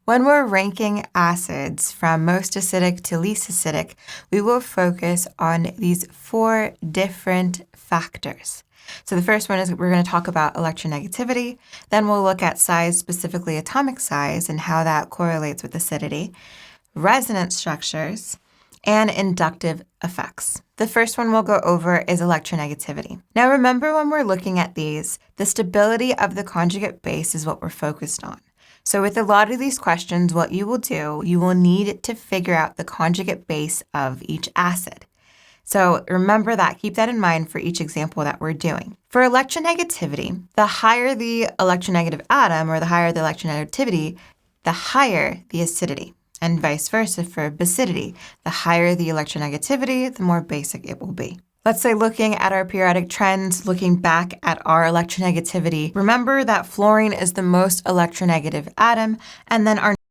When we're ranking acids from most acidic to least acidic, we will focus on these 4 different factors. So the first one is we're going to talk about electronegativity. Then we'll look at size, specifically atomic size, and how that correlates with acidity, resonance structures, and inductive effects. The first one we'll go over is electronegativity. Now remember, when we're looking at these, the stability of the conjugate base is what we're focused on. So with a lot of these questions, what you will do, you will need to figure out the conjugate base of each acid. So remember that, keep that in mind for each example that we're doing. For electronegativity, the higher the electronegative atom or the higher the electronegativity, the higher the acidity. And vice versa for basicity. The higher the electronegativity, the more basic it will be. Let's say looking at our periodic trends, looking back at our electronegativity, remember that fluorine is the most electronegative atom, and then our